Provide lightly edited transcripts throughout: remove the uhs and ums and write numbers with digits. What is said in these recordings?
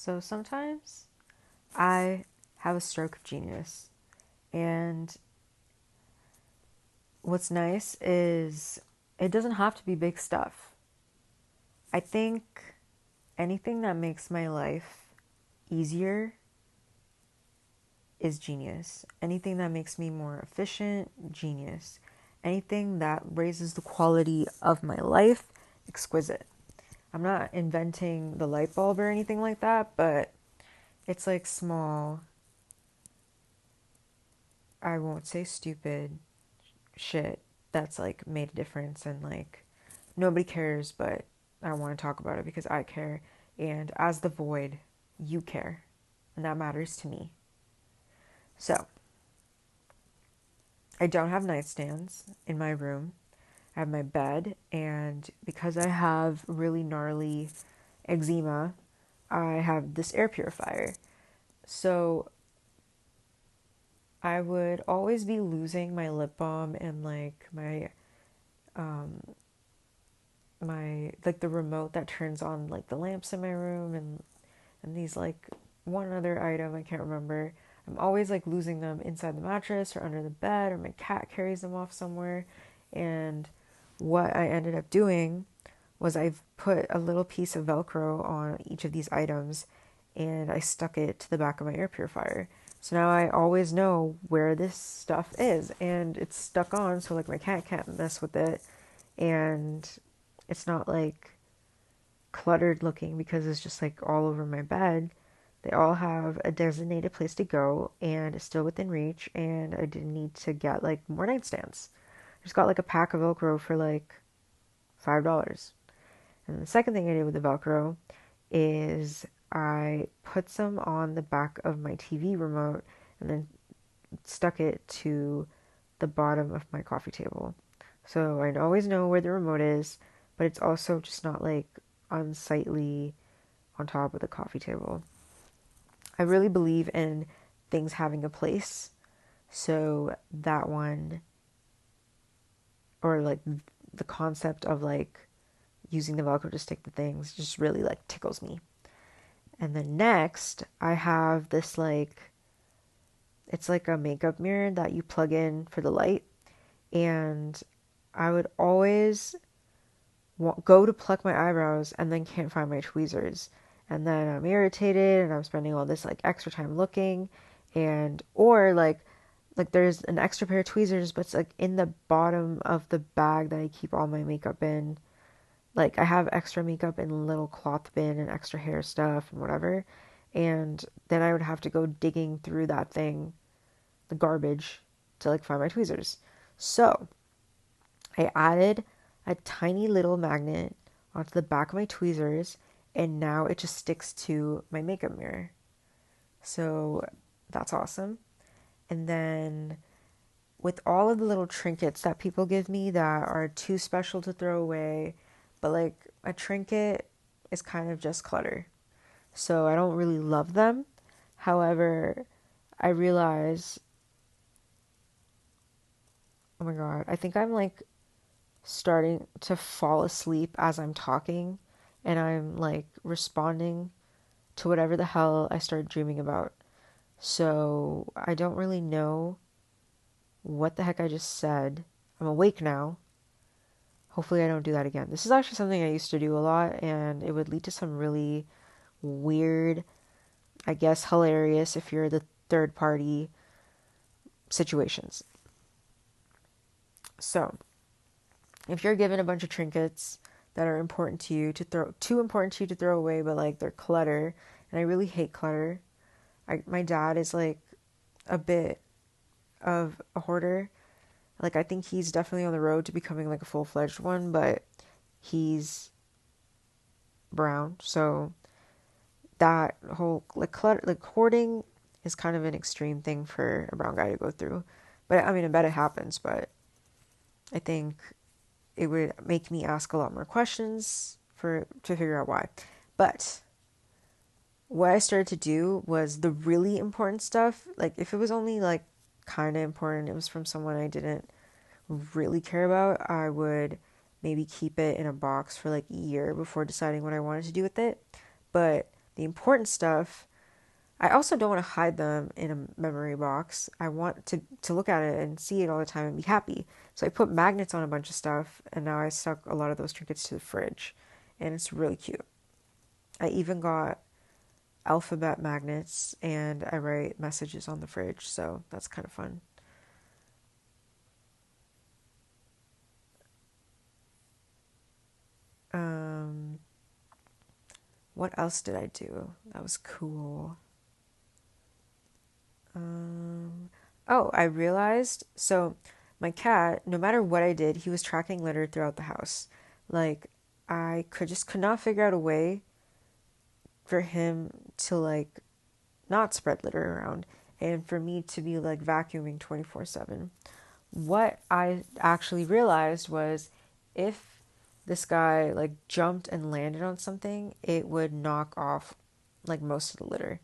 So sometimes I have a stroke of genius. And what's nice is it doesn't have to be big stuff. I think anything that makes my life easier is genius. Anything that makes me more efficient, genius. Anything that raises the quality of my life, exquisite. I'm not inventing the light bulb or anything like that, but it's like small, I won't say stupid shit that's like made a difference, and like nobody cares, but I want to talk about it because I care. And as the void, you care. And that matters to me. So, I don't have nightstands in my room. I have my bed, and because I have really gnarly eczema, I have this air purifier. So, I would always be losing my lip balm and like um my like the remote that turns on like the lamps in my room, and these like one other item I can't remember. I'm always like losing them inside the mattress or under the bed, or my cat carries them off somewhere. And what I ended up doing was I've put a little piece of Velcro on each of these items, and I stuck it to the back of my air purifier. So now I always know where this stuff is, and it's stuck on so like my cat can't mess with it, and it's not like cluttered looking because it's just like all over my bed. They all have a designated place to go, and it's still within reach, and I didn't need to get like more nightstands. I just got like a pack of Velcro for like $5. And the second thing I did with the Velcro is I put some on the back of my TV remote and then stuck it to the bottom of my coffee table. So I always know where the remote is, but it's also just not like unsightly on top of the coffee table. I really believe in things having a place. So that one, or like the concept of like using the Velcro to stick the things, just really like tickles me. And then next, I have this like, it's like a makeup mirror that you plug in for the light. And I would always go to pluck my eyebrows and then can't find my tweezers. And then I'm irritated and I'm spending all this like extra time looking, and or like there's an extra pair of tweezers but it's like in the bottom of the bag that I keep all my makeup in. Like I have extra makeup in a little cloth bin and extra hair stuff and whatever. And then I would have to go digging through that thing, the garbage, to like find my tweezers. So I added a tiny little magnet onto the back of my tweezers, and now it just sticks to my makeup mirror. So that's awesome. And then with all of the little trinkets that people give me that are too special to throw away, but like a trinket is kind of just clutter. So I don't really love them. However, I realize, oh my God, I think I'm like starting to fall asleep as I'm talking, and I'm like responding to whatever the hell I started dreaming about. So I don't really know what the heck I just said. I'm awake now. Hopefully, I don't do that again. This is actually something I used to do a lot, and it would lead to some really weird, I guess hilarious if you're the third party situations. So, if you're given a bunch of trinkets that are important to you to throw, too important to you to throw away, but like they're clutter, and I really hate clutter. My dad is like a bit of a hoarder. Like I think he's definitely on the road to becoming like a full-fledged one, but he's brown, so that whole like clutter, like hoarding is kind of an extreme thing for a brown guy to go through. But I mean, I bet it happens, but I think it would make me ask a lot more questions for to figure out why. But what I started to do was the really important stuff. Like if it was only like kind of important, it was from someone I didn't really care about, I would maybe keep it in a box for like a year before deciding what I wanted to do with it. But The important stuff, I also don't want to hide them in a memory box. I want to look at it and see it all the time and be happy. So I put magnets on a bunch of stuff, and now I stuck a lot of those trinkets to the fridge, and it's really cute. I even got alphabet magnets, and I write messages on the fridge, so that's kind of fun. Um, what else did I do? That was cool. Um, oh, I realized. So, my cat, no matter what I did, he was tracking litter throughout the house. Like, I could not figure out a way for him to like not spread litter around and for me to be like vacuuming 24/7. What I actually realized was if this guy like jumped and landed on something, it would knock off like most of the litter.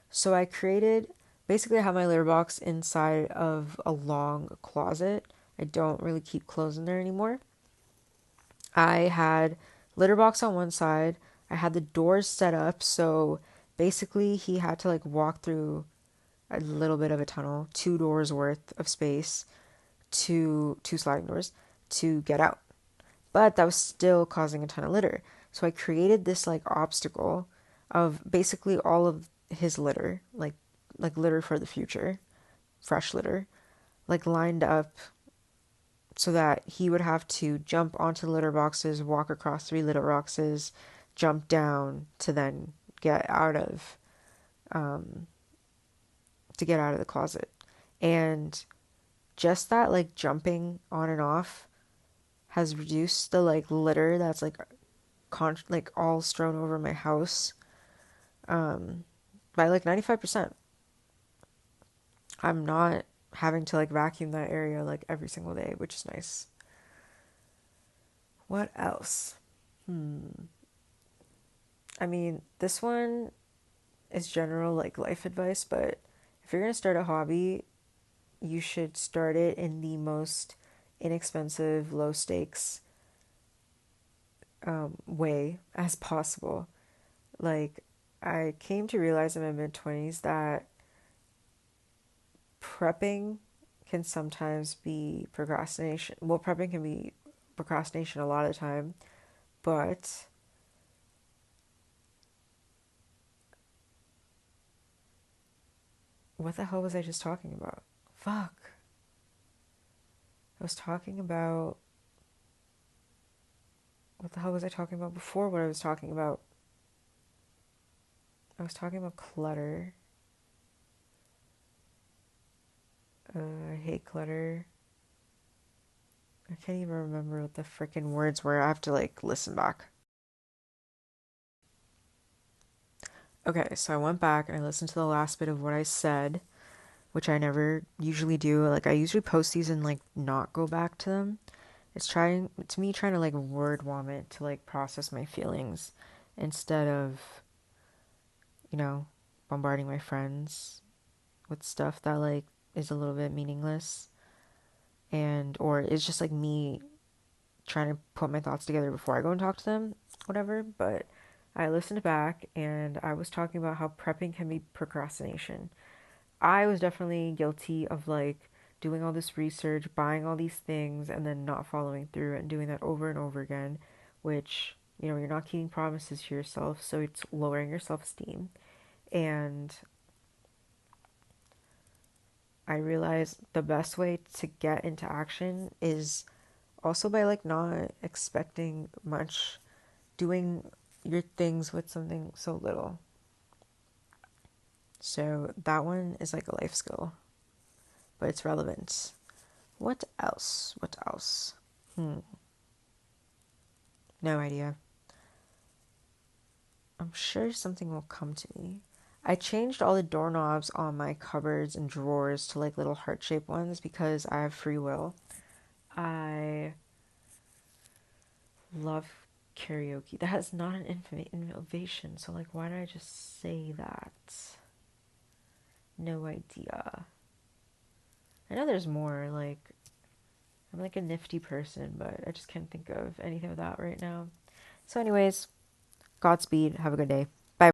So I created basically I have my litter box inside of a long closet. I don't really keep clothes in there anymore. I had litter box on one side. I had the doors set up so basically he had to like walk through a little bit of a tunnel, two doors worth of space, two sliding doors to get out. But that was still causing a ton of litter. So I created this like obstacle of basically all of his litter, like litter for the future, fresh litter, like lined up so that he would have to jump onto the litter boxes, walk across three litter boxes, jump down to then get out of um, to get out of the closet. And just that like jumping on and off has reduced the like litter that's like like all strewn over my house um by like 95%. I'm not having to like vacuum that area like every single day, which is nice. What else? I mean, this one is general like life advice, but if you're going to start a hobby, you should start it in the most inexpensive, low stakes way as possible. Like, I came to realize in my mid 20s that prepping can sometimes be procrastination. Well, prepping can be procrastination a lot of the time, but what the hell was I just talking about? Fuck. I was talking about. What the hell was I talking about before what I was talking about? I was talking about clutter. I hate clutter. I can't even remember what the freaking words were. I have to like listen back. Okay, so I went back and I listened to the last bit of what I said, which I never usually do. Like I usually post these and like not go back to them. It's me trying to like word vomit to like process my feelings instead of, you know, bombarding my friends with stuff that like is a little bit meaningless and or it's just like me trying to put my thoughts together before I go and talk to them, whatever. But I listened back and I was talking about how prepping can be procrastination. I was definitely guilty of like doing all this research, buying all these things, and then not following through and doing that over and over again, which, you know, you're not keeping promises to yourself, so it's lowering your self esteem. And I realized the best way to get into action is also by like not expecting much, doing your things with something so little. So that one is like a life skill, but it's relevant. What else? What else? No idea. I'm sure something will come to me. I changed all the doorknobs on my cupboards and drawers to like little heart-shaped ones because I have free will. I love karaoke. That is not an innovation, so like why did I just say that? No idea. I know there's more, like I'm like a nifty person, but I just can't think of anything of that right now. So anyways, Godspeed, have a good day.